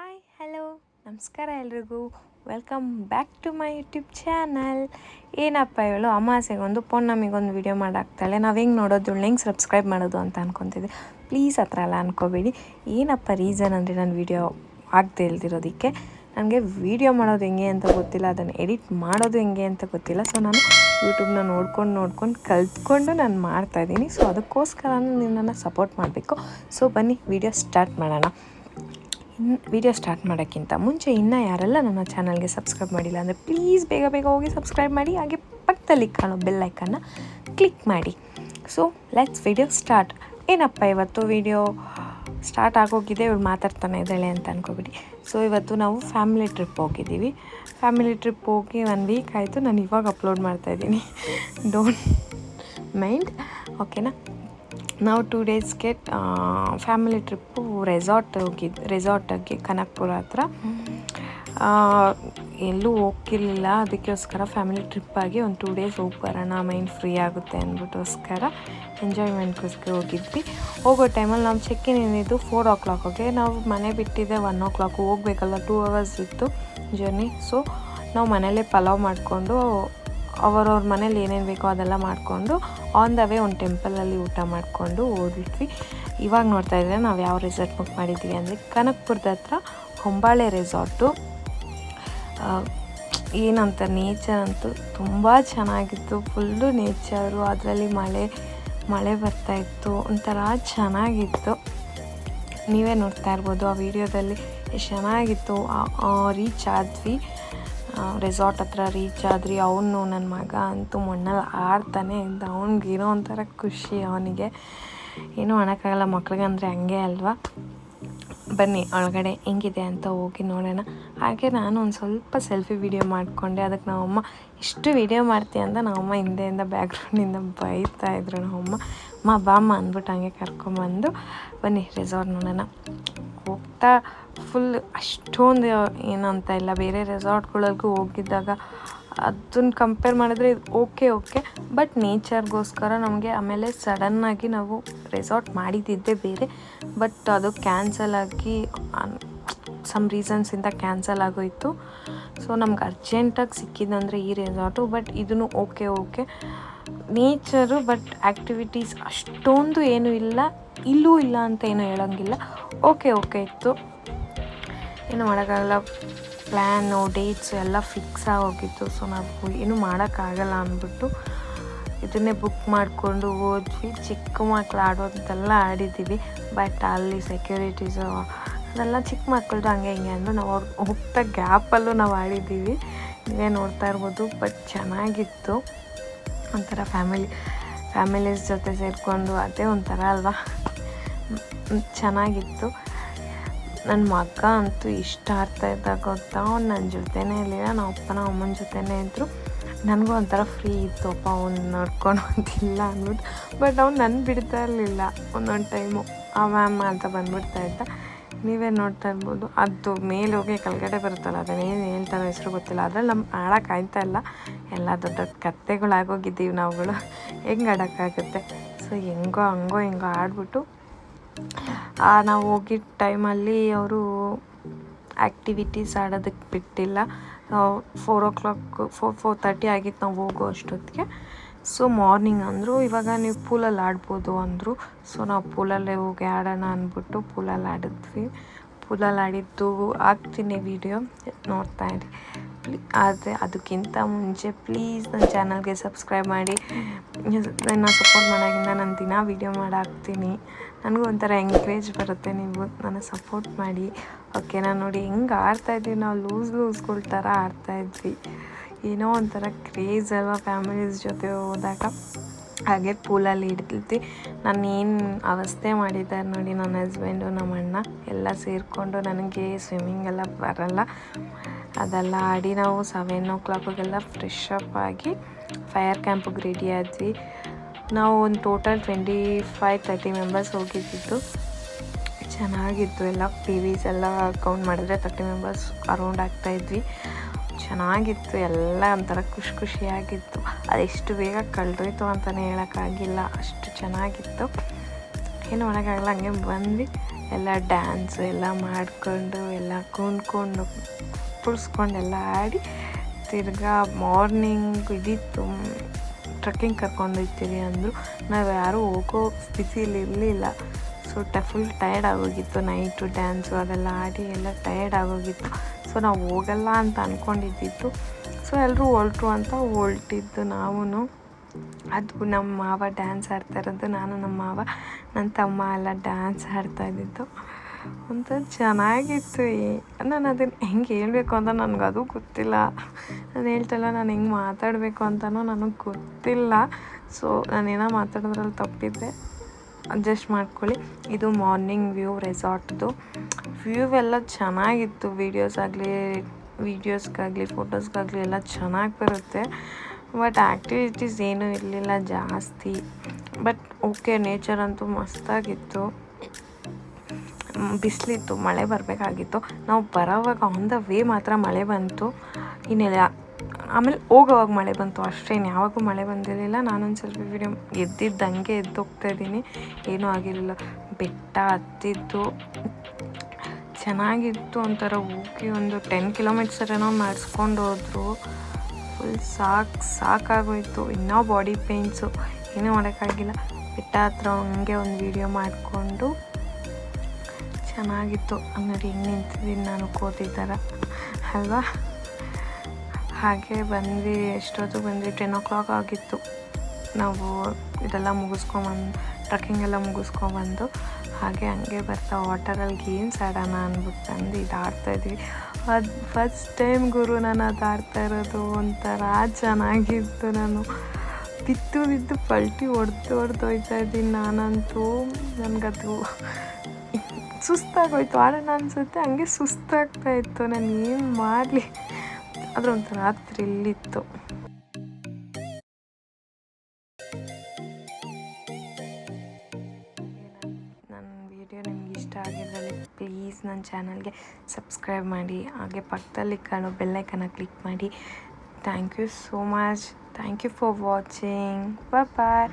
Hi hello ನಮಸ್ಕಾರ ಎಲ್ರಿಗೂ. Welcome back to my YouTube channel. ಏನಪ್ಪ ಇವಳು ಅಮಾಸೆಗೊಂದು ಪೌರ್ಣಮಿಗೊಂದು ವೀಡಿಯೋ ಮಾಡಾಕ್ತಾಳೆ, ನಾವು ಹೆಂಗೆ ನೋಡೋದು ಹೆಂಗೆ ಸಬ್ಸ್ಕ್ರೈಬ್ ಮಾಡೋದು ಅಂತ ಅಂದ್ಕೊತಿದ್ದೆ. ಪ್ಲೀಸ್ ಆ ಥರ ಎಲ್ಲ ಅಂದ್ಕೋಬೇಡಿ. ಏನಪ್ಪ ರೀಸನ್ ಅಂದರೆ ನಾನು ವೀಡಿಯೋ ಆಗದೆ ಇಲ್ದಿರೋದಕ್ಕೆ, ನನಗೆ ವೀಡಿಯೋ ಮಾಡೋದು ಹೆಂಗೆ ಅಂತ ಗೊತ್ತಿಲ್ಲ, ಅದನ್ನು ಎಡಿಟ್ ಮಾಡೋದು ಹೆಂಗೆ ಅಂತ ಗೊತ್ತಿಲ್ಲ. ಸೊ ನಾನು ಯೂಟ್ಯೂಬ್ನ ನೋಡ್ಕೊಂಡು ಕಲ್ತ್ಕೊಂಡು ನಾನು ಮಾಡ್ತಾಯಿದ್ದೀನಿ. ಸೊ ಅದಕ್ಕೋಸ್ಕರ ನೀವು ನನ್ನ ಸಪೋರ್ಟ್ ಮಾಡಬೇಕು. ಸೊ ಬನ್ನಿ ವೀಡಿಯೋ ಸ್ಟಾರ್ಟ್ ಮಾಡೋಣ. ವಿಡಿಯೋ ಸ್ಟಾರ್ಟ್ ಮಾಡೋಕ್ಕಿಂತ ಮುಂಚೆ ಇನ್ನೂ ಯಾರೆಲ್ಲ ನನ್ನ ಚಾನಲ್ಗೆ ಸಬ್ಸ್ಕ್ರೈಬ್ ಮಾಡಿಲ್ಲ ಅಂದರೆ ಪ್ಲೀಸ್ ಬೇಗ ಬೇಗ ಹೋಗಿ ಸಬ್ಸ್ಕ್ರೈಬ್ ಮಾಡಿ, ಹಾಗೆ ಪಕ್ಕದಲ್ಲಿ ಕಾಣೋ ಬೆಲ್ ಐಕನ್ನ ಕ್ಲಿಕ್ ಮಾಡಿ. So let's video start. ಏನಪ್ಪ ಇವತ್ತು ವಿಡಿಯೋ ಸ್ಟಾರ್ಟ್ ಆಗೋಗಿದೆ, ಇವಳು ಮಾತಾಡ್ತಾನೆ ಇದ್ದಾಳೆ ಅಂತ ಅಂದ್ಕೊಬಿಡಿ. ಸೊ ಇವತ್ತು ನಾವು ಫ್ಯಾಮಿಲಿ ಟ್ರಿಪ್ ಹೋಗಿದ್ದೀವಿ. ಫ್ಯಾಮಿಲಿ ಟ್ರಿಪ್ ಹೋಗಿ 1 ವೀಕ್ ಆಯಿತು. ನಾನು ಇವಾಗ ಅಪ್ಲೋಡ್ ಮಾಡ್ತಾಯಿದ್ದೀನಿ, ಡೋಂಟ್ ಮೈಂಡ್, ಓಕೆನಾ. ನಾವು 2 ಡೇಸ್ಗೆ ಫ್ಯಾಮಿಲಿ ಟ್ರಿಪ್ಪು ರೆಸಾರ್ಟಿಗೆ ಕನಕಪುರ ಹತ್ರ. ಎಲ್ಲೂ ಹೋಗಿರಲಿಲ್ಲ, ಅದಕ್ಕೋಸ್ಕರ ಫ್ಯಾಮಿಲಿ ಟ್ರಿಪ್ಪಾಗಿ ಒಂದು 2 ಡೇಸ್ ಹೋಗಿ ಬರೋಣ, ಮೈಂಡ್ ಫ್ರೀ ಆಗುತ್ತೆ ಅಂದ್ಬಿಟ್ಟೋಸ್ಕರ ಎಂಜಾಯ್ಮೆಂಟ್ಗೋಸ್ಕರ ಹೋಗಿದ್ವಿ. ಹೋಗೋ ಟೈಮಲ್ಲಿ ನಾವು ಚೆಕ್ಕಿನ್ ಏನಿದ್ದು 4 o'clockಗೆ, ನಾವು ಮನೆ ಬಿಟ್ಟಿದ್ದೆ 1 o'clock, ಹೋಗಬೇಕಲ್ಲ, 2 hours ಇತ್ತು ಜರ್ನಿ. ಸೊ ನಾವು ಮನೇಲೇ ಪಲಾವ್ ಮಾಡಿಕೊಂಡು ಅವರವ್ರ ಮನೇಲಿ ಏನೇನು ಬೇಕೋ ಅದೆಲ್ಲ ಮಾಡಿಕೊಂಡು ಆನ್ ದ ವೇ ಒಂದು ಟೆಂಪಲಲ್ಲಿ ಊಟ ಮಾಡಿಕೊಂಡು ಹೋದ್ವಿ. ಇವಾಗ ನೋಡ್ತಾ ಇದ್ದರೆ ನಾವು ಯಾವ ರೆಸಾರ್ಟ್ ಬುಕ್ ಮಾಡಿದ್ವಿ ಅಂದರೆ ಕನಕಪುರದ ಹತ್ರ ಹೊಂಬಾಳೆ ರೆಸಾರ್ಟು. ಏನಂತ ನೇಚರ್ ಅಂತೂ ತುಂಬ ಚೆನ್ನಾಗಿತ್ತು, ಫುಲ್ಲು ನೇಚರು, ಅದರಲ್ಲಿ ಮಳೆ ಬರ್ತಾಯಿತ್ತು, ಒಂಥರ ಚೆನ್ನಾಗಿತ್ತು. ನೀವೇ ನೋಡ್ತಾ ಇರ್ಬೋದು ಆ ವಿಡಿಯೋದಲ್ಲಿ ಎಷ್ಟು ಚೆನ್ನಾಗಿತ್ತು. ರೀಚ್ ಆದ್ವಿ, ರೆಸಾರ್ಟ್ ಹತ್ರ ರೀಚ್ ಆದ್ರಿ. ಅವನು ನನ್ನ ಮಗ ಅಂತೂ ಮಣ್ಣಲ್ಲಿ ಆಡ್ತಾನೆ ಇದ್ದ, ಅವ್ನಿಗೇನೋ ಒಂಥರ ಖುಷಿ, ಅವನಿಗೆ ಏನೂ ಮಾಡೋಕ್ಕಾಗಲ್ಲ, ಮಕ್ಳಿಗಂದರೆ ಹಂಗೆ ಅಲ್ವಾ. ಬನ್ನಿ ಒಳಗಡೆ ಹೆಂಗಿದೆ ಅಂತ ಹೋಗಿ ನೋಡೋಣ. ಹಾಗೆ ನಾನು ಒಂದು ಸ್ವಲ್ಪ ಸೆಲ್ಫಿ ವೀಡಿಯೋ ಮಾಡಿಕೊಂಡೆ. ಅದಕ್ಕೆ ನಮ್ಮಮ್ಮ ಇಷ್ಟು ವೀಡಿಯೋ ಮಾಡ್ತೀಯ ಅಂತ ನಮ್ಮಮ್ಮ ಹಿಂದೆಯಿಂದ ಬ್ಯಾಕ್ಗ್ರೌಂಡಿಂದ ಬೈತಾಯಿದ್ರು. ನಮ್ಮಮ್ಮ ಬಾಮ್ಮ ಅಂದ್ಬಿಟ್ಟು ಹಂಗೆ ಕರ್ಕೊಂಬಂದು ಬನ್ನಿ ರೆಸಾರ್ಟ್ ನೋಡೋಣ. ಹೋಗ್ತಾ ಫುಲ್ ಅಷ್ಟೊಂದು ಏನಂತ ಇಲ್ಲ, ಬೇರೆ ರೆಸಾರ್ಟ್ಗಳಿಗೂ ಹೋಗಿದ್ದಾಗ ಅದನ್ನು ಕಂಪೇರ್ ಮಾಡಿದ್ರೆ ಇದು ಓಕೆ, ಬಟ್ ನೇಚರ್ಗೋಸ್ಕರ ನಮಗೆ ಆಮೇಲೆ ಸಡನ್ನಾಗಿ ನಾವು ರೆಸಾರ್ಟ್ ಮಾಡಿದ್ದಿದ್ದೇ ಬೇರೆ, ಬಟ್ ಅದು ಕ್ಯಾನ್ಸಲ್ ಆಗಿ ಸಮ್ ರೀಸನ್ಸಿಂದ ಕ್ಯಾನ್ಸಲ್ ಆಗೋಯಿತು. ಸೊ ನಮ್ಗೆ ಅರ್ಜೆಂಟಾಗಿ ಸಿಕ್ಕಿದ್ದಂದರೆ ಈ ರೆಸಾರ್ಟು, ಬಟ್ ಇದನ್ನು ಓಕೆ ನೇಚರು, ಬಟ್ ಆ್ಯಕ್ಟಿವಿಟೀಸ್ ಅಷ್ಟೊಂದು ಏನೂ ಇಲ್ಲ, ಇಲ್ಲೂ ಇಲ್ಲ ಅಂತ ಏನೂ ಹೇಳೋಂಗಿಲ್ಲ. ಓಕೆ ಇತ್ತು, ಏನು ಮಾಡೋಕ್ಕಾಗಲ್ಲ, ಪ್ಲ್ಯಾನು ಡೇಟ್ಸು ಎಲ್ಲ ಫಿಕ್ಸ್ ಆಗೋಗಿತ್ತು. ಸೊ ನಾವು ಏನೂ ಮಾಡೋಕ್ಕಾಗಲ್ಲ ಅಂದ್ಬಿಟ್ಟು ಇದನ್ನೇ ಬುಕ್ ಮಾಡಿಕೊಂಡು ಹೋದ್ವಿ. ಚಿಕ್ಕ ಮಕ್ಕಳು ಆಡೋದೆಲ್ಲ ಆಡಿದ್ದೀವಿ, ಬಟ್ ಅಲ್ಲಿ ಸೆಕ್ಯೂರಿಟೀಸು ಅದೆಲ್ಲ ಚಿಕ್ಕ ಮಕ್ಕಳದು ಹಂಗೆ ಹಿಂಗೆ ಅಂದರು. ನಾವು ಅವ್ರು ಹೋಗ್ತಾ ಗ್ಯಾಪಲ್ಲೂ ನಾವು ಆಡಿದ್ದೀವಿ, ನೀವೇ ನೋಡ್ತಾ ಇರ್ಬೋದು. ಬಟ್ ಚೆನ್ನಾಗಿತ್ತು, ಒಂಥರ ಫ್ಯಾಮಿಲೀಸ್ ಜೊತೆ ಸೇರಿಕೊಂಡು ಅದೇ ಒಂಥರ ಅಲ್ವಾ, ಚೆನ್ನಾಗಿತ್ತು. ನನ್ನ ಮಗ ಅಂತೂ ಇಷ್ಟ ಆಡ್ತಾಯಿದ್ದ ಗೊತ್ತಾ, ಅವ್ನು ನನ್ನ ಜೊತೆನೇ ಇರಲಿಲ್ಲ, ನಮ್ಮ ಅಪ್ಪನ ಅಮ್ಮನ ಜೊತೆನೇ ಇದ್ದರು. ನನಗೂ ಒಂಥರ ಫ್ರೀ ಇತ್ತು, ಅಪ್ಪ ಅವ್ನು ನೋಡ್ಕೊಂಡು ಅಂತಿಲ್ಲ ಅಂದ್ಬಿಟ್ಟು. ಬಟ್ ಅವ್ನು ನನ್ನ ಬಿಡ್ತಾ ಇರಲಿಲ್ಲ, ಒಂದೊಂದು ಟೈಮು ಆ ಮ್ಯಾಮ್ ಅಂತ ಬಂದುಬಿಡ್ತಾ ಇದ್ದ. ನೀವೇ ನೋಡ್ತಾ ಇರ್ಬೋದು, ಅದು ಮೇಲೆ ಹೋಗಿ ಕೆಳಗಡೆ ಬರುತ್ತಲ್ಲ, ಅದನ್ನೇನು ಹೇಳ್ತಾರೋ ಹೆಸರು ಗೊತ್ತಿಲ್ಲ. ಅದ್ರಲ್ಲಿ ನಮ್ಮ ಆಡೋಕ್ಕಾಯ್ತಾ ಇಲ್ಲ, ಎಲ್ಲ ದೊಡ್ಡ ಕತ್ತೆಗಳಾಗೋಗಿದ್ದೀವಿ ನಾವುಗಳು, ಹೆಂಗೆ ಆಡೋಕ್ಕಾಗುತ್ತೆ. ಸೊ ಹೆಂಗೋ ಆಡ್ಬಿಟ್ಟು ನಾವು ಹೋಗಿದ್ದ ಟೈಮಲ್ಲಿ ಅವರು ಆ್ಯಕ್ಟಿವಿಟೀಸ್ ಆಡೋದಕ್ಕೆ ಬಿಟ್ಟಿಲ್ಲ. 4 o'clock 4:30 ಆಗಿತ್ತು ನಾವು ಹೋಗೋ ಅಷ್ಟೊತ್ತಿಗೆ. ಸೊ ಮಾರ್ನಿಂಗ್ ಅಂದರು, ಇವಾಗ ನೀವು ಪೂಲಲ್ಲಿ ಆಡ್ಬೋದು ಅಂದರು. ಸೊ ನಾವು ಪೂಲಲ್ಲೇ ಹೋಗಿ ಆಡೋಣ ಅಂದ್ಬಿಟ್ಟು ಪೂಲಲ್ಲಿ ಆಡಿದ್ವಿ. ಪೂಲಲ್ಲಿ ಆಡಿದ್ದು ಹಾಕ್ತೀನಿ ವೀಡಿಯೋ, ನೋಡ್ತಾ ಇರಿ. ಆದರೆ ಅದಕ್ಕಿಂತ ಮುಂಚೆ ಪ್ಲೀಸ್ ನನ್ನ ಚಾನಲ್ಗೆ ಸಬ್ಸ್ಕ್ರೈಬ್ ಮಾಡಿ. ನನ್ನ ಸಪೋರ್ಟ್ ಮಾಡೋದ್ರಿಂದ ನಾನು ದಿನ ವೀಡಿಯೋ ಮಾಡಾಕ್ತೀನಿ, ನನಗೂ ಒಂಥರ ಎಂಕರೇಜ್ ಬರುತ್ತೆ. ನೀವು ನನ್ನ ಸಪೋರ್ಟ್ ಮಾಡಿ, ಓಕೆನಾ. ನೋಡಿ ಹೆಂಗೆ ಆಡ್ತಾಯಿದ್ವಿ ನಾವು, ಲೂಸ್ಗಳ ಥರ ಆಡ್ತಾಯಿದ್ವಿ, ಏನೋ ಒಂಥರ ಕ್ರೇಜ್ ಅಲ್ವಾ ಫ್ಯಾಮಿಲೀಸ್ ಜೊತೆ ಹೋದಾಗ. ಹಾಗೆ ಪೂಲಲ್ಲಿ ಹಿಡಿದ್ವಿ. ನಾನು ಏನು ಅವಸ್ಥೆ ಮಾಡಿದ್ದಾರೆ ನೋಡಿ ನನ್ನ ಹಸ್ಬೆಂಡು ನಮ್ಮ ಅಣ್ಣ ಎಲ್ಲ ಸೇರಿಕೊಂಡು. ನನಗೆ ಸ್ವಿಮ್ಮಿಂಗ್ ಎಲ್ಲ ಬರಲ್ಲ, ಅದೆಲ್ಲ ಆಡಿ ನಾವು 7 o'clockಗೆಲ್ಲ ಫ್ರೆಶ್ ಅಪ್ ಆಗಿ ಫೈರ್ ಕ್ಯಾಂಪಿಗೆ ರೆಡಿ ಆದ್ವಿ. ನಾವು ಒಂದು ಟೋಟಲ್ 25-30 ಮೆಂಬರ್ಸ್ ಹೋಗಿದ್ದಿದ್ದು. ಚೆನ್ನಾಗಿತ್ತು, ಎಲ್ಲ ಟಿವೀಸ್ ಎಲ್ಲ ಕೌಂಟ್ ಮಾಡಿದ್ರೆ 30 ಮೆಂಬರ್ಸ್ ಅರೌಂಡ್ ಆಗ್ತಾಯಿದ್ವಿ. ಚೆನ್ನಾಗಿತ್ತು, ಎಲ್ಲ ಒಂಥರ ಖುಷಿಯಾಗಿತ್ತು. ಅದೆಷ್ಟು ಬೇಗ ಕಳೆದೋಯ್ತು ಅಂತಲೇ ಹೇಳೋಕ್ಕಾಗಿಲ್ಲ, ಅಷ್ಟು ಚೆನ್ನಾಗಿತ್ತು. ಏನು ಮಾಡೋಕ್ಕಾಗಲ್ಲ, ಹಂಗೆ ಬಂದ್ವಿ. ಎಲ್ಲ ಡ್ಯಾನ್ಸು ಎಲ್ಲ ಮಾಡಿಕೊಂಡು ಎಲ್ಲ ಕುಣ್ಕೊಂಡು ಪುಡ್ಸ್ಕೊಂಡೆಲ್ಲ ಆಡಿ ತಿರ್ಗಾ ಮಾರ್ನಿಂಗ್ ಇದ್ದಿತ್ತು ಟ್ರಕ್ಕಿಂಗ್ ಕರ್ಕೊಂಡೋಗ್ತೀವಿ ಅಂದರು. ನಾವು ಯಾರೂ ಹೋಗೋ ಸ್ಥಿತಿಲಿ ಇರಲಿಲ್ಲ. ಸೊ ಫುಲ್ ಟಯರ್ಡ್ ಆಗೋಗಿತ್ತು. ನೈಟು ಡ್ಯಾನ್ಸು ಅದೆಲ್ಲ ಆಡಿ ಎಲ್ಲ ಟಯರ್ಡ್ ಆಗೋಗಿತ್ತು. ಸೊ ನಾವು ಹೋಗಲ್ಲ ಅಂತ ಅಂದ್ಕೊಂಡಿದ್ದಿತ್ತು. ಸೊ ಎಲ್ಲರೂ ಹೊರಟ್ರು ಅಂತ ಹೊರಟಿದ್ದು ನಾವು. ಅದು ನಮ್ಮ ಮಾವ ಡ್ಯಾನ್ಸ್ ಆಡ್ತಾ ಇರೋದು, ನಾನು ನಮ್ಮ ಮಾವ ನನ್ನ ತಮ್ಮ ಎಲ್ಲ ಡ್ಯಾನ್ಸ್ ಆಡ್ತಾಯಿದ್ದಿದ್ದು. ಒಂಥರ ಚೆನ್ನಾಗಿತ್ತು. ನಾನು ಅದನ್ನು ಹೆಂಗೆ ಹೇಳಬೇಕು ಅಂತ ನನಗದು ಗೊತ್ತಿಲ್ಲ. ನಾನು ಹೇಳ್ತಲ್ಲ, ನಾನು ಹೆಂಗೆ ಮಾತಾಡಬೇಕು ಅಂತಲೂ ನನಗೆ ಗೊತ್ತಿಲ್ಲ. ಸೊ ನಾನೇನೋ ಮಾತಾಡೋದ್ರಲ್ಲಿ ತಪ್ಪಿದ್ದೆ ಅಡ್ಜಸ್ಟ್ ಮಾಡ್ಕೊಳ್ಳಿ. ಇದು ಮಾರ್ನಿಂಗ್ ವ್ಯೂ ರೆಸಾರ್ಟ್ದು ವ್ಯೂ ಎಲ್ಲ ಚೆನ್ನಾಗಿತ್ತು. ವೀಡಿಯೋಸ್ಗಾಗಲಿ ಫೋಟೋಸ್ಗಾಗಲಿ ಎಲ್ಲ ಚೆನ್ನಾಗಿ ಬರುತ್ತೆ. ಬಟ್ ಆ್ಯಕ್ಟಿವಿಟೀಸ್ ಏನೂ ಇರಲಿಲ್ಲ ಜಾಸ್ತಿ. ಬಟ್ ಓಕೆ, ನೇಚರ್ ಅಂತೂ ಮಸ್ತಾಗಿತ್ತು. ಬಿಸಿಲಿತ್ತು, ಮಳೆ ಬರಬೇಕಾಗಿತ್ತು. ನಾವು ಬರೋವಾಗ ಆನ್ ದ ವೇ ಮಾತ್ರ ಮಳೆ ಬಂತು. ಇನ್ನೆಲ್ಲ ಆಮೇಲೆ ಹೋಗೋವಾಗ ಮಳೆ ಬಂತು ಅಷ್ಟೇ. ಯಾವಾಗೂ ಮಳೆ ಬಂದಿರಲಿಲ್ಲ. ನಾನೊಂದು ಸ್ವಲ್ಪ ವಿಡಿಯೋ ಎದ್ದಿದ್ದಂಗೆ ಎದ್ದೋಗ್ತಾಯಿದ್ದೀನಿ, ಏನೂ ಆಗಿರಲಿಲ್ಲ. ಬೆಟ್ಟ ಹತ್ತಿದ್ದು ಚೆನ್ನಾಗಿತ್ತು. ಒಂಥರ ಹೋಗಿ ಒಂದು 10 ಕಿಲೋಮೀಟರ್ಸ್ ಏನೋ ಮಾಡಿಸ್ಕೊಂಡು ಹೋದ್ರು. ಫುಲ್ ಸಾಕಾಗೋಯ್ತು. ಇನ್ನೂ ಬಾಡಿ ಪೇಯ್ನ್ಸು, ಏನೂ ಮಾಡೋಕ್ಕಾಗಿಲ್ಲ. ಬೆಟ್ಟ ಹತ್ರ ಹಂಗೆ ಒಂದು ವಿಡಿಯೋ ಮಾಡಿಕೊಂಡು ಚೆನ್ನಾಗಿತ್ತು. ನೋಡಿ ಹೆಂಗೆ ನಿಂತಿದ್ದೀನಿ ನಾನು ಕೋತಿ ಥರ ಅಲ್ವಾ. ಹಾಗೆ ಬಂದ್ವಿ. ಎಷ್ಟೊತ್ತು ಬಂದ್ವಿ, 10 o'clock ಆಗಿತ್ತು. ನಾವು ಇದೆಲ್ಲ ಮುಗಿಸ್ಕೊಂಬಂದು ಟ್ರಕ್ಕಿಂಗ್ ಎಲ್ಲ ಮುಗಿಸ್ಕೊಂಬಂದು ಹಾಗೆ ಹಂಗೆ ಬರ್ತಾ ವಾಟರಲ್ಲಿ ಗೇಮ್ಸ್ ಆಡೋಣ ಅಂದ್ಬಿಟ್ಟು ಬಂದು ಇದು ಆಡ್ತಾಯಿದ್ವಿ. ಅದು ಫಸ್ಟ್ ಟೈಮ್ ಗುರು ನಾನು ಅದು ಆಡ್ತಾ ಇರೋದು. ಒಂಥರ ಚೆನ್ನಾಗಿತ್ತು. ನಾನು ಬಿದ್ದು ಪಲ್ಟಿ ಹೊಡೆದೋಯ್ತಾ ಇದ್ದೀನಿ ನಾನಂತೂ. ನನಗದು ಸುಸ್ತಾಗೋಯ್ತು. ಆಡೋಣ ಅನಿಸುತ್ತೆ, ಹಂಗೆ ಸುಸ್ತಾಗ್ತಾಯಿತ್ತು. ನಾನು ಏನು ಮಾಡಲಿ, ಆದರೆ ಒಂಥರ ಥ್ರಿಲ್ಲಿತ್ತು. ನನ್ನ ವಿಡಿಯೋ ನಿಮ್ಗೆ ಇಷ್ಟ ಆಗಿದ್ರಲ್ಲಿ ಪ್ಲೀಸ್ ನನ್ನ ಚಾನಲ್ಗೆ ಸಬ್ಸ್ಕ್ರೈಬ್ ಮಾಡಿ. ಹಾಗೆ ಪಕ್ಕದಲ್ಲಿ ಕಾಣೋ ಬೆಲ್ಲೈಕನ್ನ ಕ್ಲಿಕ್ ಮಾಡಿ. Thank you so much. Thank you for watching. Bye.